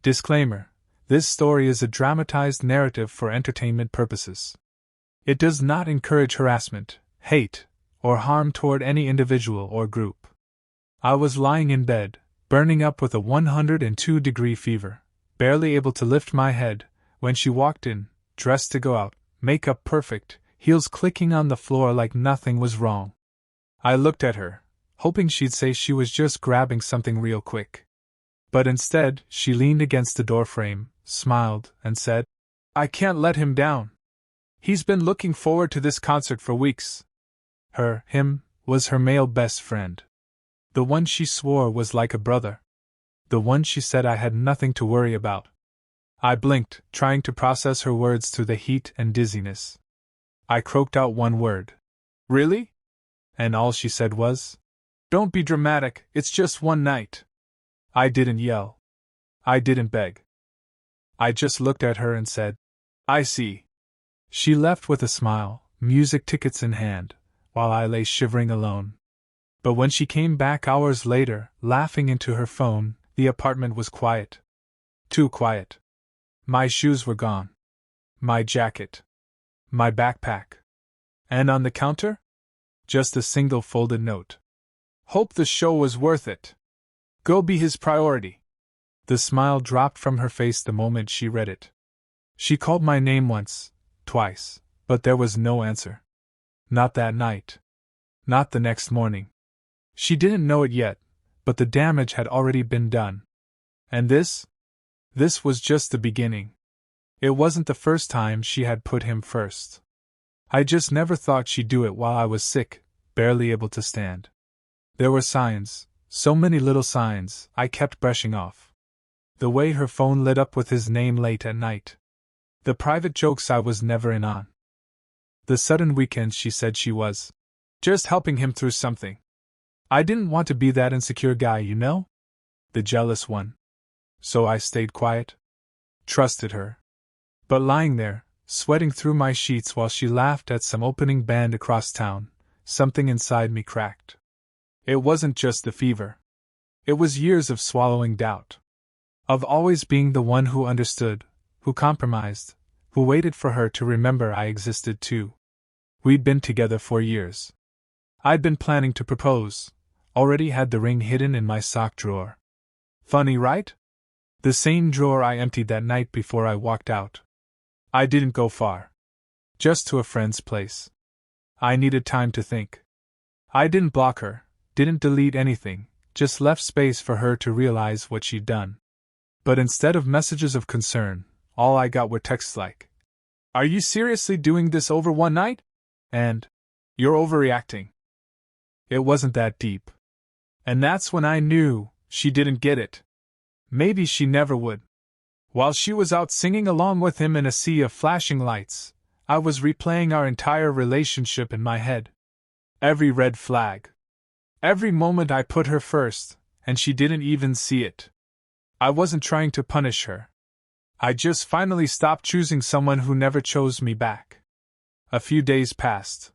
Disclaimer: this story is a dramatized narrative for entertainment purposes. It does not encourage harassment, hate, or harm toward any individual or group. I was lying in bed, burning up with a 102-degree fever, barely able to lift my head, when she walked in, dressed to go out, makeup perfect, heels clicking on the floor like nothing was wrong. I looked at her, hoping she'd say she was just grabbing something real quick. But instead, she leaned against the doorframe, smiled, and said, "I can't let him down. He's been looking forward to this concert for weeks." Him, was her male best friend. The one she swore was like a brother. The one she said I had nothing to worry about. I blinked, trying to process her words through the heat and dizziness. I croaked out one word. "Really?" And all she said was, "Don't be dramatic, it's just one night." I didn't yell. I didn't beg. I just looked at her and said, "I see." She left with a smile, music tickets in hand, while I lay shivering alone. But when she came back hours later, laughing into her phone, the apartment was quiet. Too quiet. My shoes were gone. My jacket. My backpack. And on the counter? Just a single folded note. "Hope the show was worth it. Go be his priority." The smile dropped from her face the moment she read it. She called my name once, twice, but there was no answer. Not that night. Not the next morning. She didn't know it yet, but the damage had already been done. And this was just the beginning. It wasn't the first time she had put him first. I just never thought she'd do it while I was sick, barely able to stand. There were signs, so many little signs, I kept brushing off. The way her phone lit up with his name late at night. The private jokes I was never in on. The sudden weekends she said she was just helping him through something. I didn't want to be that insecure guy, you know? The jealous one. So I stayed quiet. Trusted her. But lying there, sweating through my sheets while she laughed at some opening band across town, something inside me cracked. It wasn't just the fever. It was years of swallowing doubt. Of always being the one who understood, who compromised, who waited for her to remember I existed too. We'd been together for years. I'd been planning to propose, already had the ring hidden in my sock drawer. Funny, right? The same drawer I emptied that night before I walked out. I didn't go far. Just to a friend's place. I needed time to think. I didn't block her, didn't delete anything, just left space for her to realize what she'd done. But instead of messages of concern, all I got were texts like, "Are you seriously doing this over one night?" And, "You're overreacting." It wasn't that deep. And that's when I knew she didn't get it. Maybe she never would. While she was out singing along with him in a sea of flashing lights, I was replaying our entire relationship in my head. Every red flag. Every moment I put her first, and she didn't even see it. I wasn't trying to punish her. I just finally stopped choosing someone who never chose me back. A few days passed.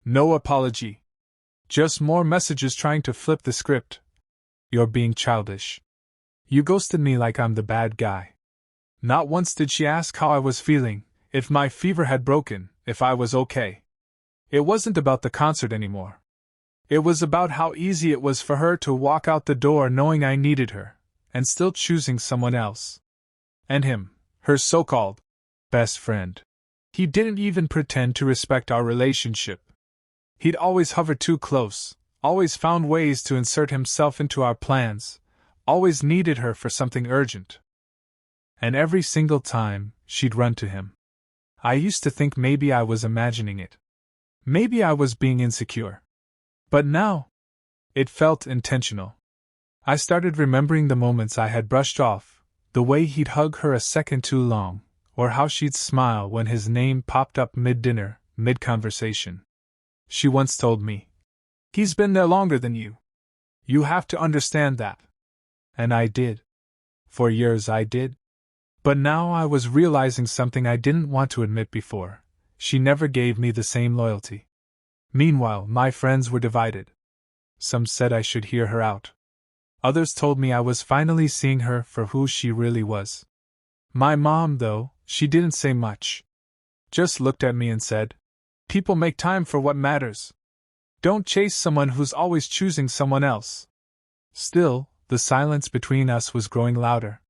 No apology. Just more messages trying to flip the script. "You're being childish. You ghosted me like I'm the bad guy." Not once did she ask how I was feeling, if my fever had broken, if I was okay. It wasn't about the concert anymore. It was about how easy it was for her to walk out the door knowing I needed her, and still choosing someone else. And him, her so-called best friend. He didn't even pretend to respect our relationship. He'd always hovered too close, always found ways to insert himself into our plans, always needed her for something urgent. And every single time, she'd run to him. I used to think maybe I was imagining it. Maybe I was being insecure. But now, it felt intentional. I started remembering the moments I had brushed off, the way he'd hug her a second too long, or how she'd smile when his name popped up mid-dinner, mid-conversation. She once told me, "He's been there longer than you. You have to understand that." And I did. For years I did. But now I was realizing something I didn't want to admit before. She never gave me the same loyalty. Meanwhile, my friends were divided. Some said I should hear her out. Others told me I was finally seeing her for who she really was. My mom, though, she didn't say much. Just looked at me and said, "People make time for what matters. Don't chase someone who's always choosing someone else." Still, the silence between us was growing louder.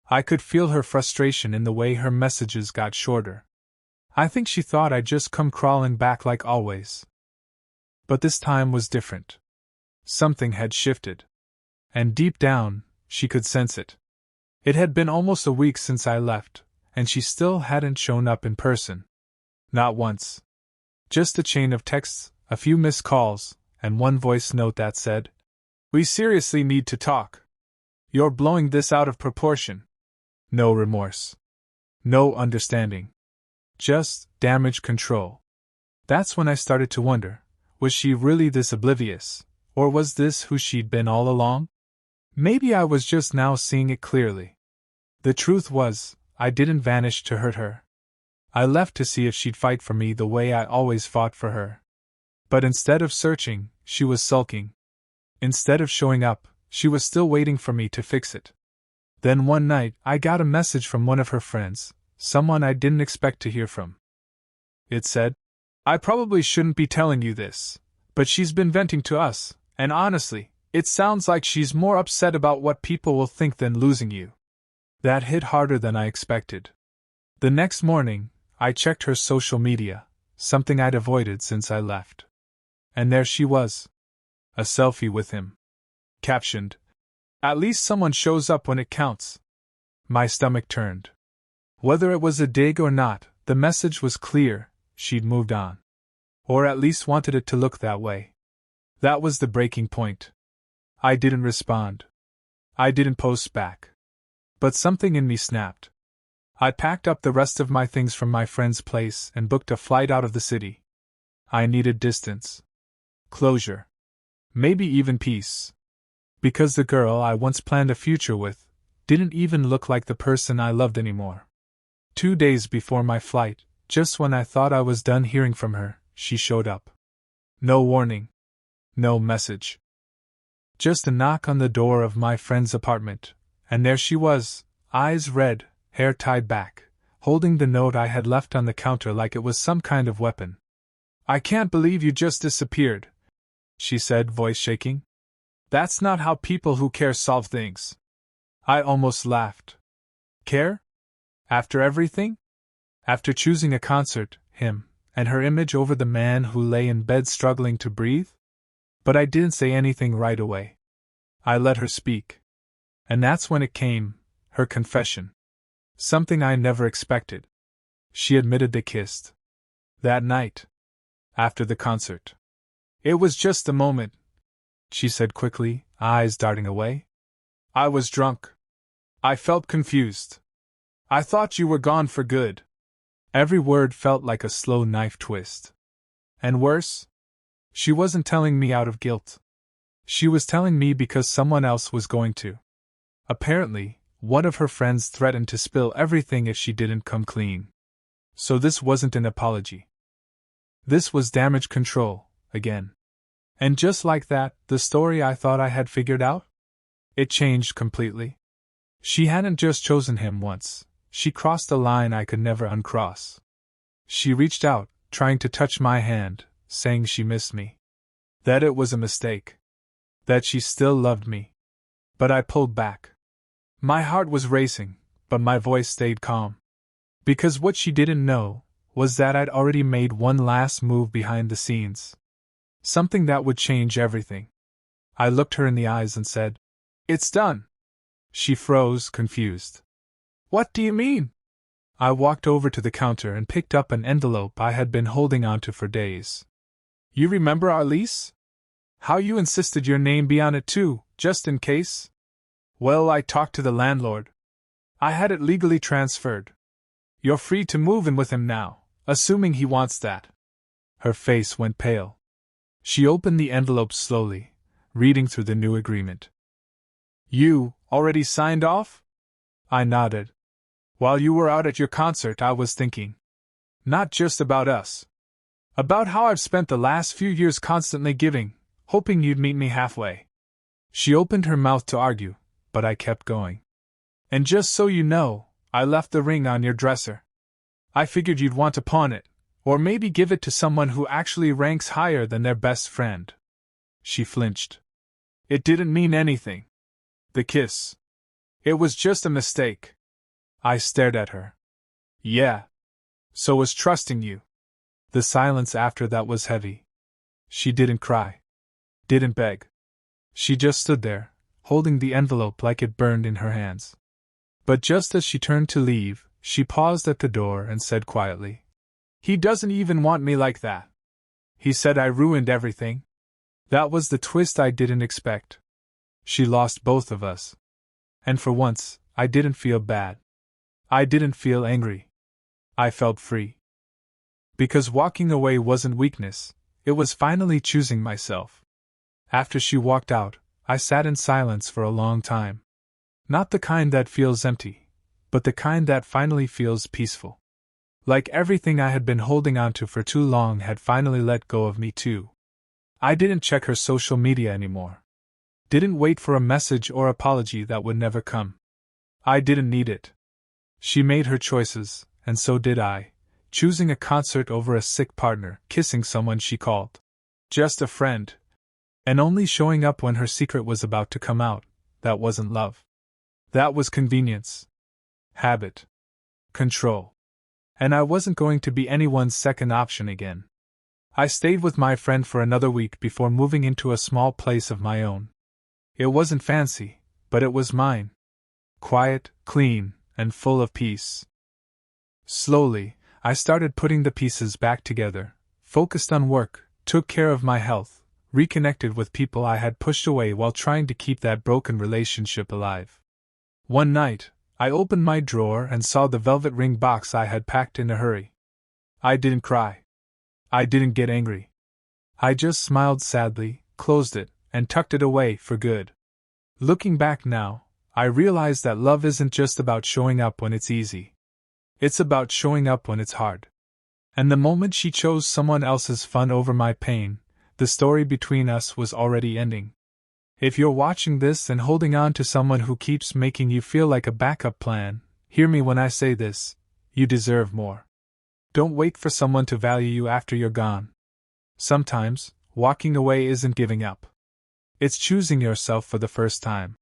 I could feel her frustration in the way her messages got shorter. I think she thought I'd just come crawling back like always. But this time was different. Something had shifted. And deep down, she could sense it. It had been almost a week since I left, and she still hadn't shown up in person. Not once. Just a chain of texts, a few missed calls, and one voice note that said, "We seriously need to talk. You're blowing this out of proportion." No remorse. No understanding. Just damage control. That's when I started to wonder, was she really this oblivious, or was this who she'd been all along? Maybe I was just now seeing it clearly. The truth was, I didn't vanish to hurt her. I left to see if she'd fight for me the way I always fought for her. But instead of searching, she was sulking. Instead of showing up, she was still waiting for me to fix it. Then one night, I got a message from one of her friends, someone I didn't expect to hear from. It said, "I probably shouldn't be telling you this, but she's been venting to us, and honestly, it sounds like she's more upset about what people will think than losing you." That hit harder than I expected. The next morning, I checked her social media, something I'd avoided since I left. And there she was. A selfie with him. Captioned, "At least someone shows up when it counts." My stomach turned. Whether it was a dig or not, the message was clear: she'd moved on. Or at least wanted it to look that way. That was the breaking point. I didn't respond. I didn't post back. But something in me snapped. I packed up the rest of my things from my friend's place and booked a flight out of the city. I needed distance. Closure. Maybe even peace. Because the girl I once planned a future with didn't even look like the person I loved anymore. 2 days before my flight, just when I thought I was done hearing from her, she showed up. No warning. No message. Just a knock on the door of my friend's apartment, and there she was, eyes red, hair tied back, holding the note I had left on the counter like it was some kind of weapon. "I can't believe you just disappeared," she said, voice shaking. "That's not how people who care solve things." I almost laughed. Care? After everything? After choosing a concert, him, and her image over the man who lay in bed struggling to breathe? But I didn't say anything right away. I let her speak. And that's when it came, her confession. Something I never expected. She admitted they kissed. That night. After the concert. "It was just a moment," she said quickly, eyes darting away. "I was drunk. I felt confused. I thought you were gone for good." Every word felt like a slow knife twist. And worse? She wasn't telling me out of guilt. She was telling me because someone else was going to. Apparently, one of her friends threatened to spill everything if she didn't come clean. So this wasn't an apology. This was damage control, again. And just like that, the story I thought I had figured out? It changed completely. She hadn't just chosen him once, she crossed a line I could never uncross. She reached out, trying to touch my hand, saying she missed me. That it was a mistake. That she still loved me. But I pulled back. My heart was racing, but my voice stayed calm. Because what she didn't know was that I'd already made one last move behind the scenes. Something that would change everything. I looked her in the eyes and said, "It's done." She froze, confused. "What do you mean?" I walked over to the counter and picked up an envelope I had been holding onto for days. "You remember our lease? How you insisted your name be on it too, just in case? Well, I talked to the landlord. I had it legally transferred. You're free to move in with him now, assuming he wants that." Her face went pale. She opened the envelope slowly, reading through the new agreement. "You already signed off?" I nodded. "While you were out at your concert, I was thinking. Not just about us. About how I've spent the last few years constantly giving, hoping you'd meet me halfway. She opened her mouth to argue, but I kept going. And just so you know, I left the ring on your dresser. I figured you'd want to pawn it, or maybe give it to someone who actually ranks higher than their best friend. She flinched. It didn't mean anything. The kiss. It was just a mistake. I stared at her. Yeah. So was trusting you. The silence after that was heavy. She didn't cry. Didn't beg. She just stood there, holding the envelope like it burned in her hands. But just as she turned to leave, she paused at the door and said quietly, "He doesn't even want me like that. He said I ruined everything." That was the twist I didn't expect. She lost both of us. And for once, I didn't feel bad. I didn't feel angry. I felt free. Because walking away wasn't weakness, it was finally choosing myself. After she walked out, I sat in silence for a long time. Not the kind that feels empty, but the kind that finally feels peaceful. Like everything I had been holding on to for too long had finally let go of me too. I didn't check her social media anymore. Didn't wait for a message or apology that would never come. I didn't need it. She made her choices, and so did I, choosing a concert over a sick partner, kissing someone she called just a friend, and only showing up when her secret was about to come out. That wasn't love. That was convenience. Habit. Control. And I wasn't going to be anyone's second option again. I stayed with my friend for another week before moving into a small place of my own. It wasn't fancy, but it was mine. Quiet, clean, and full of peace. Slowly, I started putting the pieces back together, focused on work, took care of my health, reconnected with people I had pushed away while trying to keep that broken relationship alive. One night, I opened my drawer and saw the velvet ring box I had packed in a hurry. I didn't cry. I didn't get angry. I just smiled sadly, closed it, and tucked it away for good. Looking back now, I realize that love isn't just about showing up when it's easy. It's about showing up when it's hard. And the moment she chose someone else's fun over my pain, the story between us was already ending. If you're watching this and holding on to someone who keeps making you feel like a backup plan, hear me when I say this: you deserve more. Don't wait for someone to value you after you're gone. Sometimes, walking away isn't giving up. It's choosing yourself for the first time.